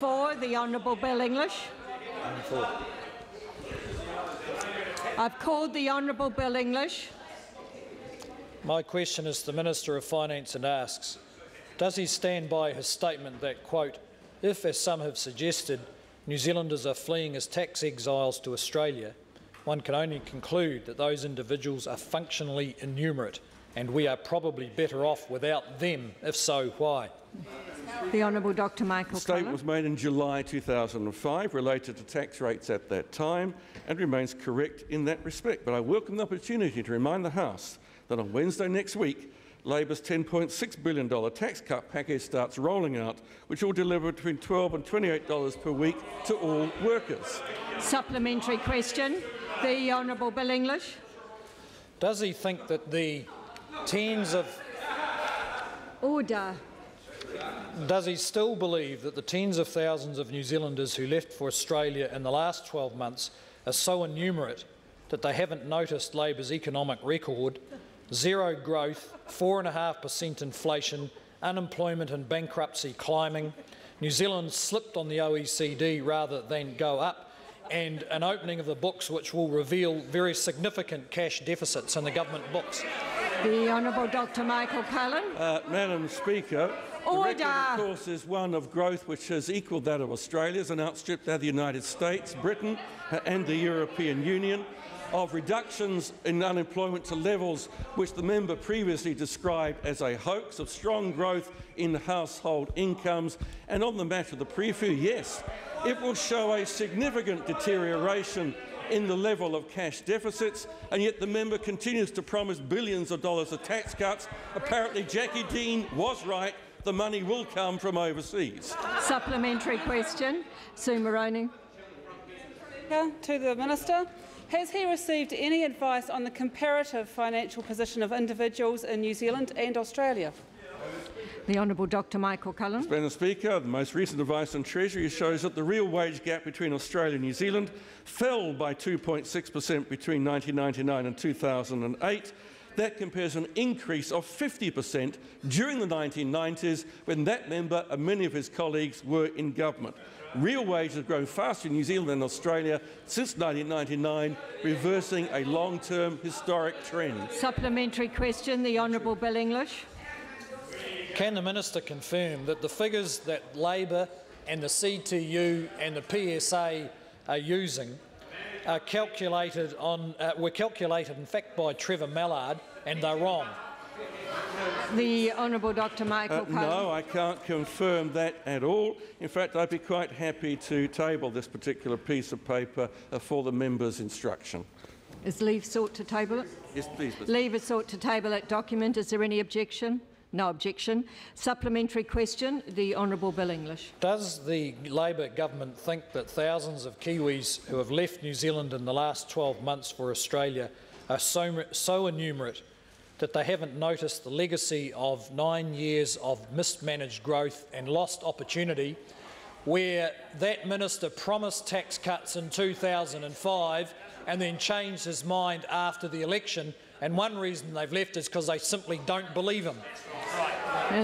For the Honourable Bill English. I've called the Honourable Bill English. My question is to the Minister of Finance and asks, does he stand by his statement that, quote, if, as some have suggested, New Zealanders are fleeing as tax exiles to Australia, one can only conclude that those individuals are functionally innumerate and we are probably better off without them. If so, why? The Honourable Dr Michael The statement was made in July 2005, related to tax rates at that time, and remains correct in that respect. But I welcome the opportunity to remind the House that on Wednesday next week, Labor's $10.6 billion tax cut package starts rolling out, which will deliver between $12 and $28 per week to all workers. Supplementary question. The Honourable Bill English. Does he think that the tens of... Order. Does he still believe that the tens of thousands of New Zealanders who left for Australia in the last 12 months are so innumerate that they haven't noticed Labor's economic record, zero growth, 4.5% inflation, unemployment and bankruptcy climbing, New Zealand slipped on the OECD rather than go up, and an opening of the books which will reveal very significant cash deficits in the government books? The Honourable Dr Michael Cullen. Madam Speaker, Order. the record, of course, is one of growth which has equalled that of Australia's and outstripped that of the United States, Britain and the European Union, of reductions in unemployment to levels which the member previously described as a hoax, of strong growth in household incomes, and on the matter of the preview, yes, it will show a significant deterioration in the level of cash deficits, and yet the member continues to promise billions of dollars of tax cuts. Apparently Jackie Dean was right. The money will come from overseas. Supplementary question. Sue Moroney. To the Minister. Has he received any advice on the comparative financial position of individuals in New Zealand and Australia? The Honourable Dr Michael Cullen. Madam Speaker, the most recent advice on Treasury shows that the real wage gap between Australia and New Zealand fell by 2.6% between 1999 and 2008. That compares an increase of 50% during the 1990s, when that member and many of his colleagues were in government. Real wages have grown faster in New Zealand than Australia since 1999, reversing a long-term historic trend. Supplementary question. The Honourable Bill English. Can the Minister confirm that the figures that Labor and the CTU and the PSA are using are calculated on, were calculated in fact by Trevor Mallard, and they're wrong? The Honourable Dr Michael Cullen. No, I can't confirm that at all. In fact, I'd be quite happy to table this particular piece of paper for the member's instruction. Is leave sought to table it? Yes, please. Leave is sought to table that document. Is there any objection? No objection. Supplementary question. The Honourable Bill English. Does the Labor government think that thousands of Kiwis who have left New Zealand in the last 12 months for Australia are so innumerate that they haven't noticed the legacy of 9 years of mismanaged growth and lost opportunity, where that minister promised tax cuts in 2005 and then changed his mind after the election, and one reason they've left is because they simply don't believe him?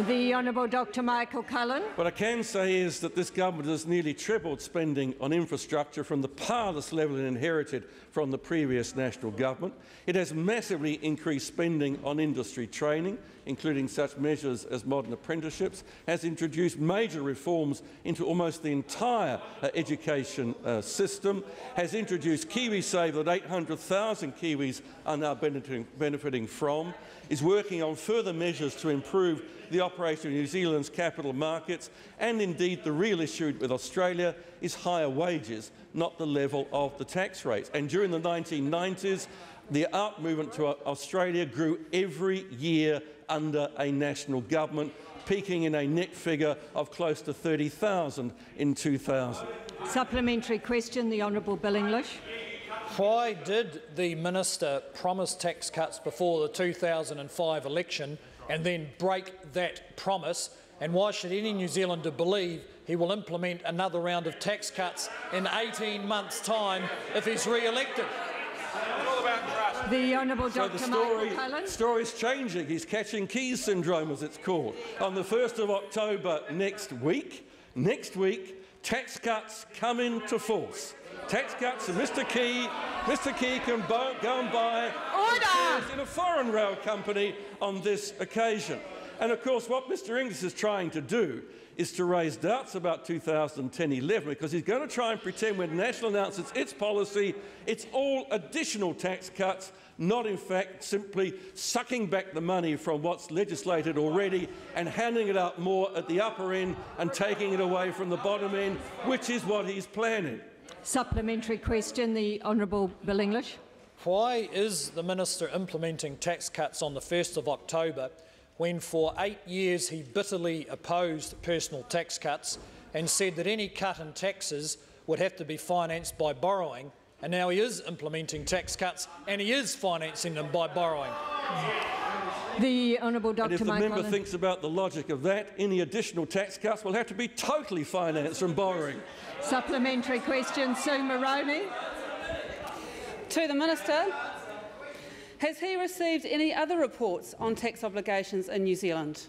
The Honourable Dr Michael Cullen. What I can say is that this government has nearly tripled spending on infrastructure from the parlous level it inherited from the previous national government. It has massively increased spending on industry training, including such measures as modern apprenticeships, has introduced major reforms into almost the entire education system, has introduced KiwiSaver that 800,000 Kiwis are now benefiting from, is working on further measures to improve the operation of New Zealand's capital markets, and indeed the real issue with Australia is higher wages, not the level of the tax rates. And during the 1990s, the out movement to Australia grew every year under a national government, peaking in a net figure of close to 30,000 in 2000. Supplementary question. The Honourable Bill English. Why did the minister promise tax cuts before the 2005 election and then break that promise? And why should any New Zealander believe he will implement another round of tax cuts in 18 months' time if he's re-elected? The Honourable Dr Michael Cullen. The story's changing. He's catching keys syndrome, as it's called. On the 1st of October next week, tax cuts come into force. Tax cuts, and Mr Key can go and buy shares in a foreign rail company on this occasion. And of course what Mr Inglis is trying to do is to raise doubts about 2010-11 because he's going to try and pretend when National announces its policy, it's all additional tax cuts, not in fact simply sucking back the money from what's legislated already and handing it out more at the upper end and taking it away from the bottom end, which is what he's planning. Supplementary question, the Honourable Bill English. Why is the Minister implementing tax cuts on the 1st of October when for 8 years he bitterly opposed personal tax cuts and said that any cut in taxes would have to be financed by borrowing, and now he is implementing tax cuts and he is financing them by borrowing? The Honourable Dr. And if the Mike member Holland. thinks about the logic of that, any additional tax cuts will have to be totally financed from borrowing. Supplementary question, Sue Moroney. To the Minister, has he received any other reports on tax obligations in New Zealand?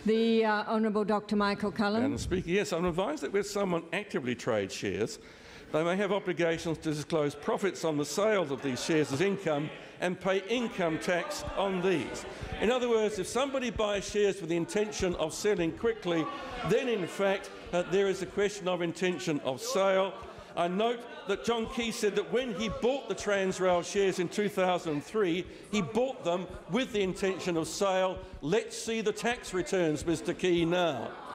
The Honourable Dr. Michael Cullen. Madam Speaker, yes, I'm advised that where someone actively trades shares, they may have obligations to disclose profits on the sales of these shares as income and pay income tax on these. In other words, if somebody buys shares with the intention of selling quickly, then in fact there is a question of intention of sale. I note that John Key said that when he bought the Transrail shares in 2003, he bought them with the intention of sale. Let's see the tax returns, Mr Key, now.